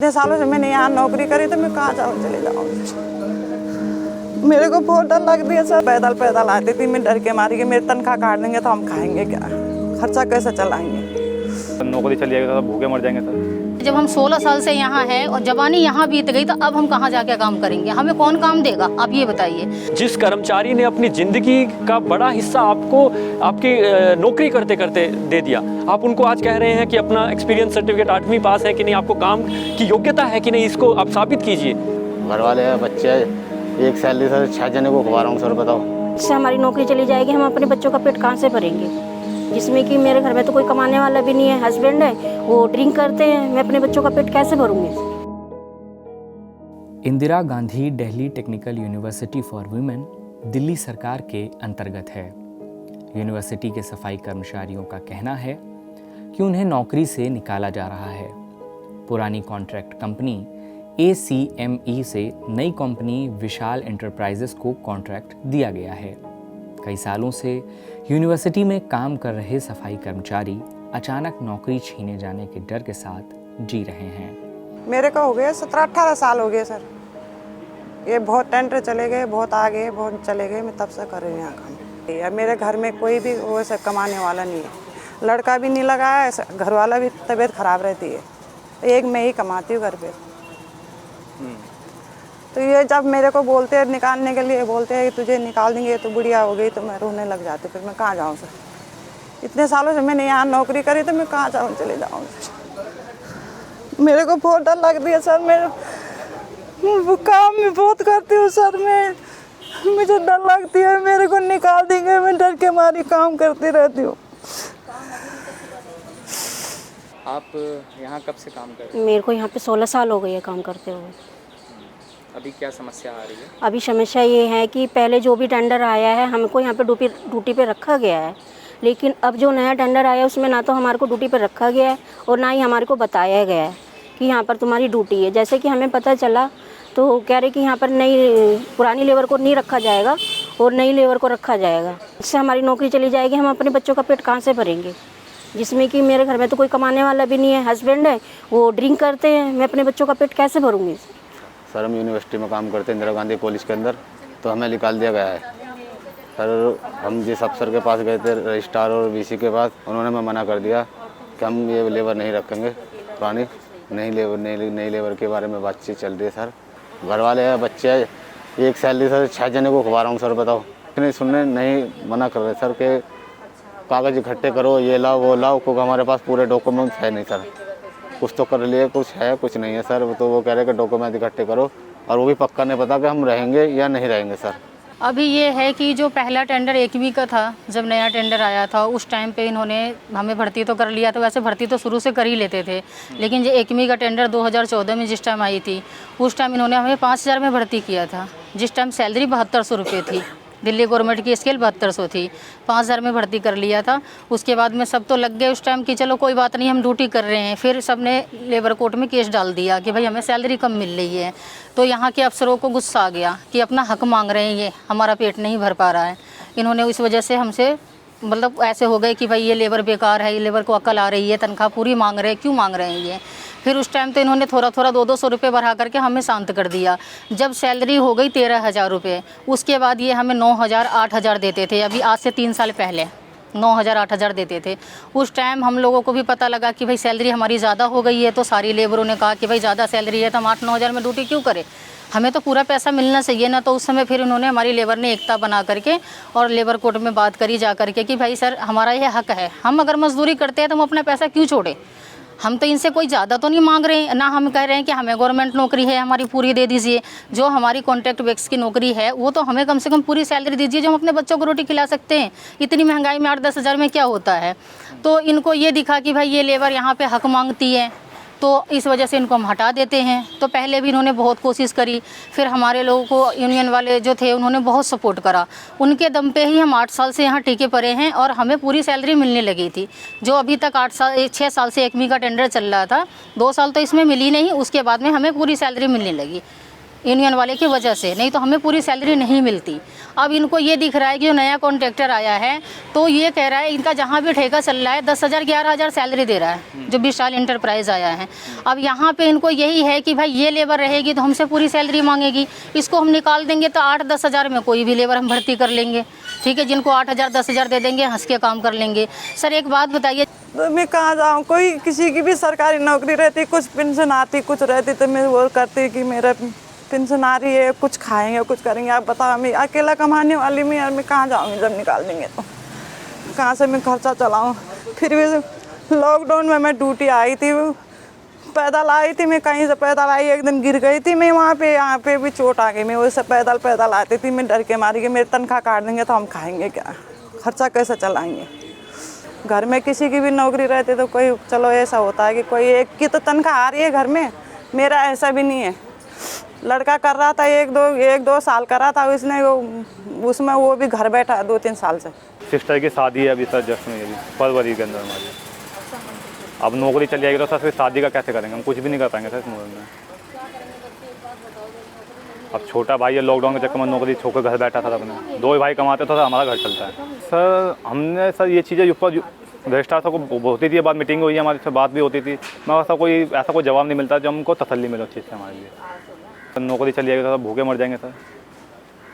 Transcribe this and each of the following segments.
इतने सालों से मैंने यहाँ नौकरी करी तो मैं कहाँ जाऊँ, चले जाऊँ। मेरे को बहुत डर लगती है सर। पैदल पैदल आती थी मैं, डर के मारी कि मेरी तनख्वाह काट देंगे तो हम खाएंगे क्या, खर्चा कैसे चलाएंगे। नौकरी चली जाएगी तो भूखे मर जाएंगे सर। जब हम 16 साल से यहाँ हैं और जवानी यहाँ बीत गई तो अब हम कहाँ जाके काम करेंगे, हमें कौन काम देगा, आप ये बताइए। जिस कर्मचारी ने अपनी जिंदगी का बड़ा हिस्सा आपको आपकी नौकरी करते करते दे दिया, आप उनको आज कह रहे हैं कि अपना एक्सपीरियंस सर्टिफिकेट 8वीं पास है कि नहीं, आपको काम की योग्यता है कि नहीं, इसको आप साबित कीजिए। घर वाले हैं, बच्चे हैं, एक सैलरी सर 6 जने को खवा रहा हूँ सर, बताओ। इससे हमारी नौकरी चली जाएगी, हम अपने बच्चों का पेट कहाँ से भरेंगे, जिसमें कि मेरे घर में तो कोई कमाने वाला भी नहीं है, हस्बैंड है वो ड्रिंक करते हैं, मैं अपने बच्चों का पेट कैसे भरूंगी। Indira Gandhi Delhi technical university for women Delhi सरकार के अंतर्गत है। यूनिवर्सिटी के सफाई कर्मचारियों का कहना है कि उन्हें नौकरी से निकाला जा रहा है। पुरानी कॉन्ट्रैक्ट कंपनी ACME से नई कंपनी विशाल एंटरप्राइजेस को कॉन्ट्रैक्ट दिया गया है। कई सालों से यूनिवर्सिटी में काम कर रहे सफाई कर्मचारी अचानक नौकरी छीने जाने के डर के साथ जी रहे हैं। मेरे को हो गए 17-18 साल हो गए सर। ये बहुत टेंडर चले गए, बहुत आगे बहुत चले गए, मैं तब से कर रही हूँ यहाँ काम। मेरे घर में कोई भी वैसे कमाने वाला नहीं है, लड़का भी नहीं लगा है, घर वाला भी तबीयत खराब रहती है, एक मैं ही कमाती हूँ घर पे। तो ये जब मेरे को बोलते हैं निकालने के लिए, बोलते हैं तुझे निकाल देंगे तो बुढ़िया हो गई, तो मैं रोने लग जाती, फिर मैं कहाँ जाऊँ सर। इतने सालों से मैंने यहाँ नौकरी करी तो मैं कहाँ जाऊँ, चले जाऊँ। मेरे को बहुत डर लगती है सर, मेरे काम में बहुत करती हूँ सर मैं, मुझे डर लगती है मेरे को निकाल देंगे, मैं डर के मारी काम करती रहती हूँ। आप यहाँ कब से काम कर रहे हैं? मेरे को यहाँ पे 16 साल हो गए हैं काम करते हुए। अभी क्या समस्या आ रही है? अभी समस्या ये है कि पहले जो भी टेंडर आया है हमको यहाँ पे ड्यूटी पे रखा गया है, लेकिन अब जो नया टेंडर आया है उसमें ना तो हमारे को ड्यूटी पे रखा गया है और ना ही हमारे को बताया गया है कि यहाँ पर तुम्हारी ड्यूटी है। जैसे कि हमें पता चला तो कह रहे कि यहाँ पर पुरानी लेबर को नहीं रखा जाएगा और नई लेबर को रखा जाएगा। इससे हमारी नौकरी चली जाएगी, हम अपने बच्चों का पेट कहाँ से भरेंगे, जिसमें कि मेरे घर में तो कोई कमाने वाला भी नहीं है, हस्बैंड है वो ड्रिंक करते हैं, मैं अपने बच्चों का पेट कैसे भरूँगी। सर हम यूनिवर्सिटी में काम करते हैं इंदिरा गांधी कॉलेज के अंदर, तो हमें निकाल दिया गया है सर। हम जिस अफसर के पास गए थे, रजिस्ट्रार और VC के पास, उन्होंने हमें मना कर दिया कि हम ये लेबर नहीं रखेंगे, पुरानी नई लेबर के बारे में बातचीत चल रही है सर। घर वाले हैं, बच्चे हैं, एक सैलरी सर 6 जने को खवा रहा हूँ सर, बताओ। नहीं सुनने, नहीं मना कर रहे सर कि कागज़ इकट्ठे करो, ये लाओ वो लाओ, क्योंकि हमारे पास पूरे डॉक्यूमेंट्स है नहीं सर। कुछ तो कर लिए, कुछ है कुछ नहीं है सर। तो वो कह रहे हैं कि डॉक्यूमेंट इकट्ठे करो, और वो भी पक्का नहीं पता कि हम रहेंगे या नहीं रहेंगे सर। अभी ये है कि जो पहला टेंडर 1वीं का था, जब नया टेंडर आया था उस टाइम पे इन्होंने हमें भर्ती तो कर लिया था, वैसे भर्ती तो शुरू से कर ही लेते थे, लेकिन जो 1वीं का टेंडर 2014 में जिस टाइम आई थी उस टाइम इन्होंने हमें 5000 में भर्ती किया था, जिस टाइम सैलरी 7200 रुपये थी, दिल्ली गवर्नमेंट की स्केल 7200 थी, 5000 में भर्ती कर लिया था। उसके बाद में सब तो लग गए उस टाइम कि चलो कोई बात नहीं हम ड्यूटी कर रहे हैं, फिर सब ने लेबर कोर्ट में केस डाल दिया कि भाई हमें सैलरी कम मिल रही है। तो यहाँ के अफसरों को गुस्सा आ गया कि अपना हक मांग रहे हैं, ये हमारा पेट नहीं भर पा रहा है। इन्होंने इस वजह से हमसे मतलब ऐसे हो गए कि भाई ये लेबर बेकार है, ये लेबर को अकल आ रही है, तनख्वाह पूरी मांग रहे हैं, क्यों मांग रहे हैं ये। फिर उस टाइम तो इन्होंने थोड़ा 200 रुपये बढ़ा करके हमें शांत कर दिया। जब सैलरी हो गई 13,000 रुपये, उसके बाद ये हमें 9,000 8,000 देते थे। अभी आज से 3 साल पहले 9,000 8,000 देते थे। उस टाइम हम लोगों को भी पता लगा कि भाई सैलरी हमारी ज़्यादा हो गई है, तो सारी लेबरों ने कहा कि भाई ज़्यादा सैलरी है तो हम 8-9 में ड्यूटी क्यों करें, हमें तो पूरा पैसा मिलना चाहिए ना। तो उस समय फिर उन्होंने हमारी लेबर ने एकता बना करके और लेबर कोर्ट में बात करी जा करके कि भाई सर हमारा ये हक है, हम अगर मजदूरी करते हैं तो हम अपना पैसा क्यों छोड़ें, हम तो इनसे कोई ज़्यादा तो नहीं मांग रहे हैं ना, हम कह रहे हैं कि हमें गवर्नमेंट नौकरी है हमारी पूरी दे दीजिए, जो हमारी कॉन्ट्रैक्ट बेस की नौकरी है वो तो हमें कम से कम पूरी सैलरी दीजिए, जो हम अपने बच्चों को रोटी खिला सकते हैं। इतनी महंगाई में 8-10 हज़ार में क्या होता है। तो इनको ये दिखा कि भाई ये लेबर यहाँ पे हक मांगती है, तो इस वजह से इनको हम हटा देते हैं। तो पहले भी इन्होंने बहुत कोशिश करी, फिर हमारे लोगों को यूनियन वाले जो थे उन्होंने बहुत सपोर्ट करा, उनके दम पे ही हम 8 साल से यहाँ टिके पड़े हैं और हमें पूरी सैलरी मिलने लगी थी। जो अभी तक 6 साल से 1वीं का टेंडर चल रहा था, 2 साल तो इसमें मिली नहीं, उसके बाद में हमें पूरी सैलरी मिलने लगी। यूनियन वाले की वजह से, नहीं तो हमें पूरी सैलरी नहीं मिलती। अब इनको ये दिख रहा है कि जो नया कॉन्ट्रैक्टर आया है तो ये कह रहा है इनका जहाँ भी ठेका चल रहा है 10,000 11,000 सैलरी दे रहा है, जो विशाल इंटरप्राइज आया है। अब यहाँ पे इनको यही है कि भाई ये लेबर रहेगी तो हमसे पूरी सैलरी मांगेगी, इसको हम निकाल देंगे तो 8-10 हज़ार में कोई भी लेबर हम भर्ती कर लेंगे, ठीक है। जिनको 8,000 10,000 दे देंगे, हंस के काम कर लेंगे। सर एक बात बताइए, तो मैं कहाँ जाऊँ? कोई किसी की भी सरकारी नौकरी रहती, कुछ पेंशन आती, कुछ रहती तो मैं वो करती कि मेरा पेंशन आ रही है, कुछ खाएंगे कुछ करेंगे। आप बताओ, मैं अकेला कमाने वाली में यार मैं कहाँ जाऊँगी? जब निकाल देंगे तो कहाँ से मैं खर्चा चलाऊँ? फिर भी लॉकडाउन में मैं ड्यूटी आई थी, पैदल आई थी, मैं कहीं से पैदल आई, एक दिन गिर गई थी मैं वहाँ पे, यहाँ पे भी चोट आ गई। मैं वैसे पैदल आती थी, मैं डर के मारी कि मेरी तनख्वाह काट देंगे तो हम खाएंगे क्या, खर्चा कैसे चलाएंगे? घर में किसी की भी नौकरी रहती तो कोई चलो ऐसा होता है कि कोई एक की तो तनख्वाह आ रही है घर में, मेरा ऐसा भी नहीं है। लड़का कर रहा था एक दो साल कर रहा था, उसमें वो भी घर बैठा 2-3 साल से। सिस्टर की शादी है अभी सर जस्ट में, फरवरी के अंदर हमारी। अब नौकरी चल जाएगी तो सर फिर शादी का कैसे करेंगे? हम कुछ भी नहीं कर पाएंगे सर इस मुहूर्त में। अब छोटा भाई है, लॉकडाउन के चक्कर में नौकरी छोड़कर घर बैठा था अपने, 2 भाई कमाते तो हमारा घर चलता है। सर हमने सर ये चीज़ें ऊपर रजिस्ट्रार साहब को होती थी, बाद मीटिंग हुई हमारी से बात भी होती थी, मगर ऐसा कोई जवाब नहीं मिलता जो हमको तसल्ली मिले उस चीज़ से हमारे लिए। सर नौकरी चल जाएगी तो भूखे मर जाएंगे सर,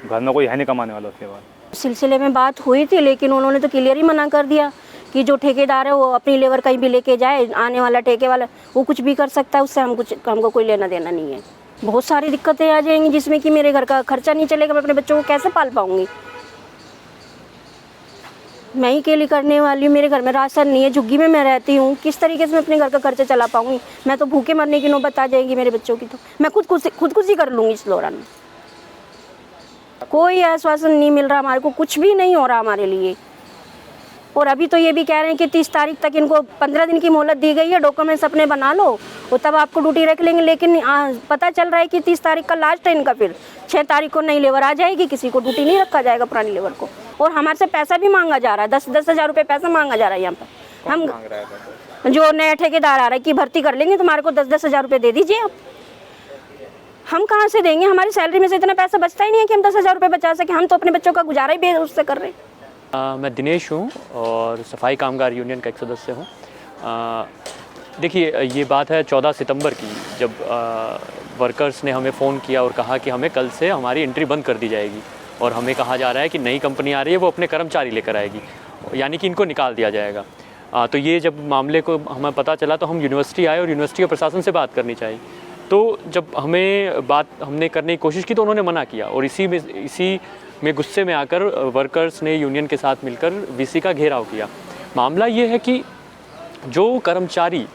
घर में कोई है नहीं कमाने वाला उसके बाद। सिलसिले में बात हुई थी, लेकिन उन्होंने तो क्लियर ही मना कर दिया कि जो ठेकेदार है वो अपनी लेबर कहीं भी लेके जाए, आने वाला ठेके वाला वो कुछ भी कर सकता है, उससे हमको कोई लेना देना नहीं है। बहुत सारी दिक्कतें आ जाएंगी जिसमें कि मेरे घर का खर्चा नहीं चलेगा, मैं अपने बच्चों को कैसे पाल पाऊंगी? मैं ही अकेली करने वाली हूँ, मेरे घर में राशन नहीं है, झुग्गी में मैं रहती हूँ, किस तरीके से मैं अपने घर का खर्चा चला पाऊंगी? मैं तो भूखे मरने की नौबत आ जाएगी मेरे बच्चों की, तो मैं खुदकुशी कर लूँगी इस दौरान। कोई आश्वासन नहीं मिल रहा हमारे को, कुछ भी नहीं हो रहा हमारे लिए। और अभी तो ये भी कह रहे हैं कि 30 तारीख तक इनको 15 दिन की मोहलत दी गई है, डॉक्यूमेंट्स अपने बना लो और तब आपको ड्यूटी रख लेंगे। लेकिन पता चल रहा है कि 30 तारीख का लास्ट है इनका, फिर 6 तारीख को नई लेबर आ जाएगी, किसी को ड्यूटी नहीं रखा जाएगा पुरानी लेबर को। और हमारे से पैसा भी मांगा जा रहा है, 10-10 हज़ार रुपये पैसा मांगा जा रहा है यहाँ पर। हम जो नया ठेकेदार आ रहा है कि भर्ती कर लेंगे तुम्हारे को 10-10 हज़ार रुपये दे दीजिए आप। हम कहाँ से देंगे? हमारी सैलरी में से इतना पैसा बचता ही नहीं है कि हम 10 हज़ार रुपये बचा सके। हम तो अपने बच्चों का गुजारा ही उससे कर रहे हैं। मैं दिनेश हूँ और सफाई कामगार यूनियन का एक सदस्य हूँ। देखिए ये बात है 14 सितंबर की, जब वर्कर्स ने हमें फ़ोन किया और कहा कि हमें कल से हमारी एंट्री बंद कर दी जाएगी और हमें कहा जा रहा है कि नई कंपनी आ रही है, वो अपने कर्मचारी लेकर आएगी, यानी कि इनको निकाल दिया जाएगा। तो ये जब मामले को हमें पता चला तो हम यूनिवर्सिटी आए और यूनिवर्सिटी के प्रशासन से बात करनी चाहिए। तो जब हमने करने की कोशिश की तो उन्होंने मना किया और इसी में गुस्से में आकर वर्कर्स ने यूनियन के साथ मिलकर वीसी का घेराव किया। मामला ये है कि जो कर्मचारी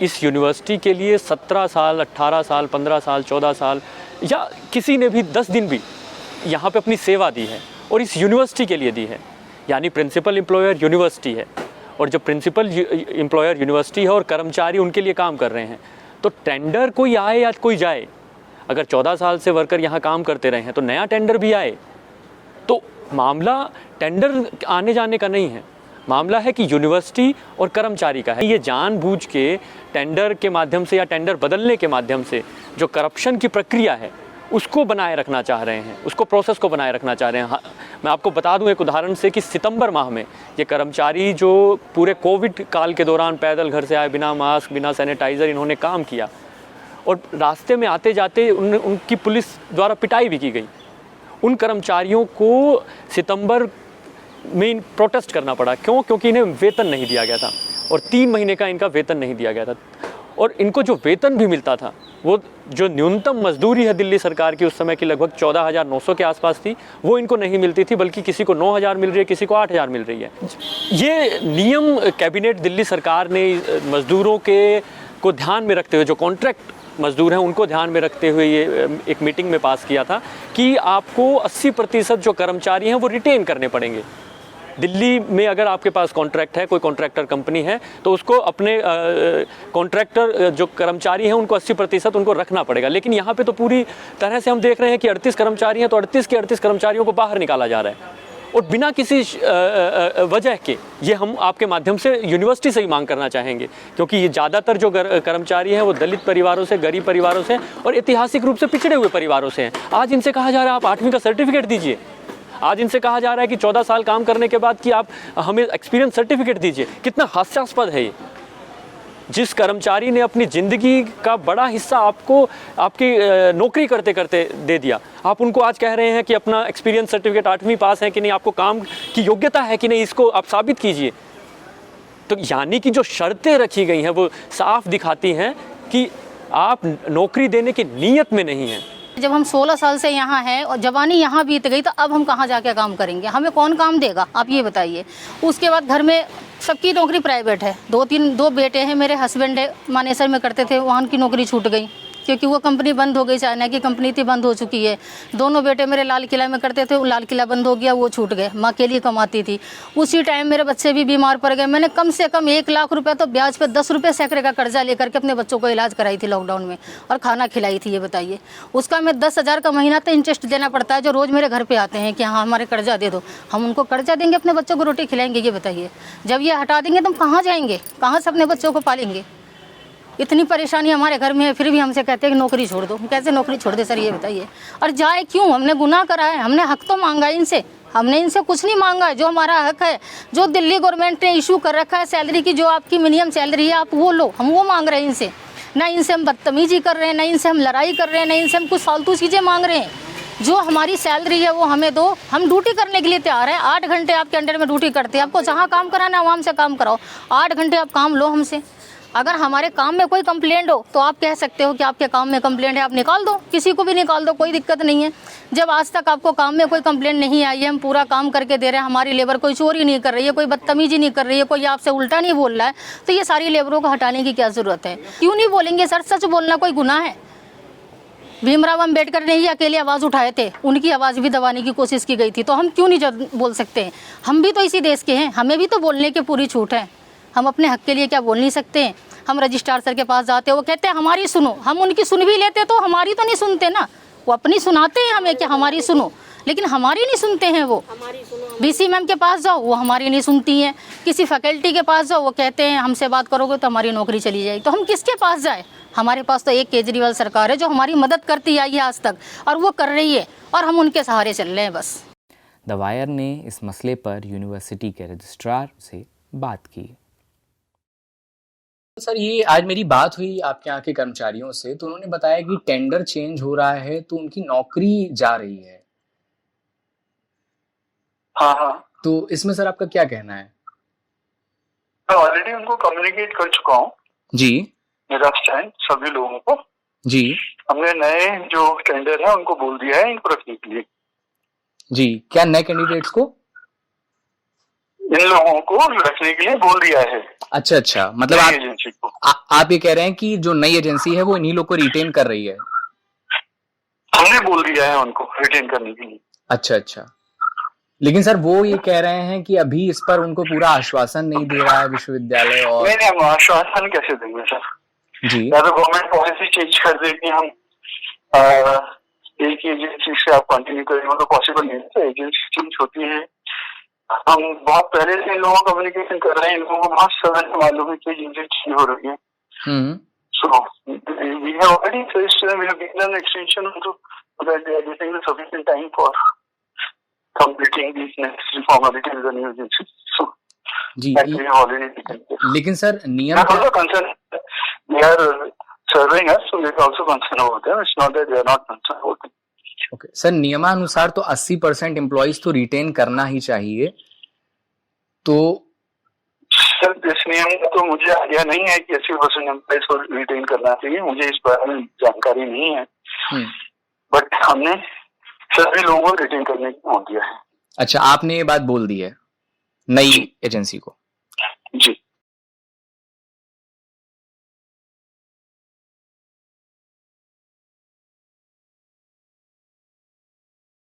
इस यूनिवर्सिटी के लिए 17 साल, 18 साल, 15 साल, 14 साल या किसी ने भी 10 दिन भी यहाँ पे अपनी सेवा दी है और इस यूनिवर्सिटी के लिए दी है, यानी प्रिंसिपल एम्प्लॉयर यूनिवर्सिटी है और जब प्रिंसिपल एम्प्लॉयर यूनिवर्सिटी है और कर्मचारी उनके लिए काम कर रहे हैं, तो टेंडर कोई आए या कोई जाए, अगर 14 साल से वर्कर यहाँ काम करते रहे हैं तो नया टेंडर भी आए, तो मामला टेंडर आने जाने का नहीं है, मामला है कि यूनिवर्सिटी और कर्मचारी का है। ये जानबूझ के टेंडर के माध्यम से या टेंडर बदलने के माध्यम से जो करप्शन की प्रक्रिया है उसको बनाए रखना चाह रहे हैं, उसको प्रोसेस को बनाए रखना चाह रहे हैं। मैं आपको बता दूं एक उदाहरण से कि सितंबर माह में ये कर्मचारी जो पूरे कोविड काल के दौरान पैदल घर से आए, बिना मास्क, बिना सैनिटाइज़र इन्होंने काम किया और रास्ते में आते जाते उनकी पुलिस द्वारा पिटाई भी की गई। उन कर्मचारियों को सितंबर में प्रोटेस्ट करना पड़ा। क्यों? क्योंकि इन्हें वेतन नहीं दिया गया था और 3 महीने का इनका वेतन नहीं दिया गया था और इनको जो वेतन भी मिलता था वो जो न्यूनतम मजदूरी है दिल्ली सरकार की उस समय की लगभग 14,900 के आसपास थी, वो इनको नहीं मिलती थी, बल्कि किसी को 9,000 मिल रही है, किसी को 8,000 मिल रही है। ये नियम कैबिनेट दिल्ली सरकार ने मजदूरों को ध्यान में रखते हुए, जो कॉन्ट्रैक्ट मजदूर हैं उनको ध्यान में रखते हुए ये एक मीटिंग में पास किया था कि आपको 80% जो कर्मचारी हैं वो रिटेन करने पड़ेंगे। दिल्ली में अगर आपके पास कॉन्ट्रैक्ट है, कोई कॉन्ट्रैक्टर कंपनी है, तो उसको अपने कॉन्ट्रैक्टर जो कर्मचारी हैं उनको 80% उनको रखना पड़ेगा। लेकिन यहाँ पे तो पूरी तरह से हम देख रहे हैं कि 38 कर्मचारी हैं तो 38 के 38 कर्मचारियों को बाहर निकाला जा रहा है और बिना किसी वजह के ये हम आपके माध्यम से यूनिवर्सिटी से ही मांग करना चाहेंगे, क्योंकि ये ज़्यादातर जो कर्मचारी हैं वो दलित परिवारों से, गरीब परिवारों से और ऐतिहासिक रूप से पिछड़े हुए परिवारों से हैं। आज इनसे कहा जा रहा है आप 8वीं का सर्टिफिकेट दीजिए, आज इनसे कहा जा रहा है कि 14 साल काम करने के बाद कि आप हमें एक्सपीरियंस सर्टिफिकेट दीजिए। कितना हास्यास्पद है ये। जिस कर्मचारी ने अपनी ज़िंदगी का बड़ा हिस्सा आपको आपकी नौकरी करते करते दे दिया, आप उनको आज कह रहे हैं कि अपना एक्सपीरियंस सर्टिफिकेट 8वीं पास है कि नहीं, आपको काम की योग्यता है कि नहीं, इसको आप साबित कीजिए। तो यानी कि जो शर्तें रखी गई हैं वो साफ दिखाती हैं कि आप नौकरी देने की नीयत में नहीं हैं। जब हम 16 साल से यहाँ हैं और जवानी यहाँ बीत गई तो अब हम कहाँ जाके काम करेंगे? हमें कौन काम देगा, आप ये बताइए। उसके बाद घर में सबकी नौकरी प्राइवेट है, दो बेटे हैं, मेरे हस्बैंड है मानेसर में करते थे, वहाँ की नौकरी छूट गई क्योंकि वो कंपनी बंद हो गई, चाइना की कंपनी थी, बंद हो चुकी है। दोनों बेटे मेरे लाल किला में करते थे, वो लाल किला बंद हो गया, वो छूट गए। माँ अकेली कमाती थी। उसी टाइम मेरे बच्चे भी बीमार पड़ गए। मैंने कम से कम 1 लाख रुपए तो ब्याज पे 10 रुपये सैकड़े का कर्जा लेकर के अपने बच्चों को इलाज कराई थी लॉकडाउन में और खाना खिलाई थी। ये बताइए, उसका मैं 10,000 का महीना तो इंटरेस्ट देना पड़ता है, जो रोज़ मेरे घर पर आते हैं कि हाँ हमारे कर्जा दे दो। हम उनको कर्जा देंगे, अपने बच्चों को रोटी खिलाएंगे? ये बताइए। जब ये हटा देंगे तो हम कहाँ जाएंगे, कहाँ से अपने बच्चों को पालेंगे? इतनी परेशानी हमारे घर में है, फिर भी हमसे कहते हैं कि नौकरी छोड़ दो। कैसे नौकरी छोड़ दे सर, ये बताइए। और जाए क्यों? हमने गुनाह करा है, हमने हक तो मांगा है इनसे, हमने इनसे कुछ नहीं मांगा है। जो हमारा हक है, जो दिल्ली गवर्नमेंट ने इशू कर रखा है सैलरी की, जो आपकी मिनिमम सैलरी है आप वो लो, हम वो मांग रहे हैं इनसे। ना इनसे हम बदतमीजी कर रहे हैं, ना इनसे हम लड़ाई कर रहे हैं, ना इनसे हम कुछ फालतू चीज़ें मांग रहे हैं। जो हमारी सैलरी है वो हमें दो, हम ड्यूटी करने के लिए तैयार हैं। 8 घंटे आपके अंडर में ड्यूटी करते हैं, आपको जहाँ काम कराना है वहाँ से काम कराओ। 8 घंटे आप काम लो हमसे। अगर हमारे काम में कोई कंप्लेंट हो तो आप कह सकते हो कि आपके काम में कंप्लेंट है, आप निकाल दो, किसी को भी निकाल दो, कोई दिक्कत नहीं है। जब आज तक आपको काम में कोई कंप्लेंट नहीं आई है, हम पूरा काम करके दे रहे हैं, हमारी लेबर कोई चोरी नहीं कर रही है, कोई बदतमीजी नहीं कर रही है, कोई आपसे उल्टा नहीं बोल रहा है, तो ये सारी लेबरों को हटाने की क्या ज़रूरत है? क्यों नहीं बोलेंगे सर? सच बोलना कोई गुनाह है? भीमराव अम्बेडकर ने ही अकेले आवाज़ उठाए थे, उनकी आवाज़ भी दबाने की कोशिश की गई थी, तो हम क्यों नहीं बोल सकते? हम भी तो इसी देश के हैं, हमें भी तो बोलने की पूरी छूट है। हम अपने हक के लिए क्या बोल नहीं सकते हैं? हम रजिस्ट्रार सर के पास जाते हैं, वो कहते हैं हमारी सुनो, हम उनकी सुन भी लेते तो हमारी तो नहीं सुनते ना। वो अपनी सुनाते हैं हमें कि हमारी सुनो, लेकिन हमारी नहीं सुनते हैं। वो BC मैम के पास जाओ, वो हमारी नहीं सुनती हैं। किसी फैकल्टी के पास जाओ, वो कहते हैं हमसे बात करोगे तो हमारी नौकरी चली जाएगी। तो हम किसके पास जाए? हमारे पास तो एक केजरीवाल सरकार है जो हमारी मदद करती आई है आज तक, और वो कर रही है, और हम उनके सहारे चल रहे हैं बस। द वायर ने इस मसले पर यूनिवर्सिटी के रजिस्ट्रार से बात की। सर, ये आज मेरी बात हुई आपके यहाँ के कर्मचारियों से, तो उन्होंने बताया कि टेंडर चेंज हो रहा है तो उनकी नौकरी जा रही है। हाँ। तो इसमें सर आपका क्या कहना है? मैं ऑलरेडी उनको कम्युनिकेट कर चुका हूँ जी, मेरा स्टैंड सभी लोगों को जी। हमने नए जो टेंडर है उनको बोल दिया है इनको रखने के लिए। जी, क्या नए कैंडिडेट्स को? इन लोगों को रखने के लिए बोल दिया है। अच्छा, मतलब आप एजेंसी को आप ये कह रहे हैं कि जो नई एजेंसी है वो इन्हीं लोग को रिटेन कर रही है? हमने बोल दिया है उनको रिटेन करने के लिए। अच्छा। लेकिन सर वो ये कह रहे हैं कि अभी इस पर उनको पूरा आश्वासन नहीं दे रहा है विश्वविद्यालय। और नहीं, हम आश्वासन कैसे देंगे सर? जी, या तो गवर्नमेंट पॉलिसी चेंज कर दे कि हम एक एजेंसी से आप कंटिन्यू करेंगे, तो पॉसिबल नहीं है। एजेंसी चेंज होती है। हम बहुत पहले से इन लोगों को कम्युनिकेशन कर रहे हैं, इन लोगों को बहुत समय से मालूम है कि एजेंसी चेंज हो रही है। So we have already faced, we have given an extension also so that they are getting the sufficient time for completing these necessary formalities with the new agency. So जी, that we have already taken care. लेकिन sir नियम They are also concerned. They are serving us, so they are also concerned about them. It's not that they are not concerned about them. Okay sir, नियमानुसार तो 80% employees तो retain करना ही चाहिए। तो sir इस नियम का तो मुझे आइडिया नहीं है कि 80% एम्प्लॉइज को रिटेन करना चाहिए, मुझे इस बारे में जानकारी नहीं है। बट हमने सभी लोगों को रिटेन करने की बोल दिया है। अच्छा, आपने ये बात बोल दी है नई एजेंसी को? जी।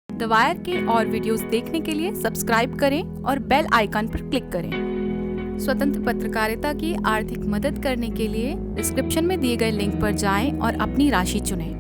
द वायर के और वीडियोस देखने के लिए सब्सक्राइब करें और बेल आइकन पर क्लिक करें। स्वतंत्र पत्रकारिता की आर्थिक मदद करने के लिए डिस्क्रिप्शन में दिए गए लिंक पर जाएं और अपनी राशि चुनें।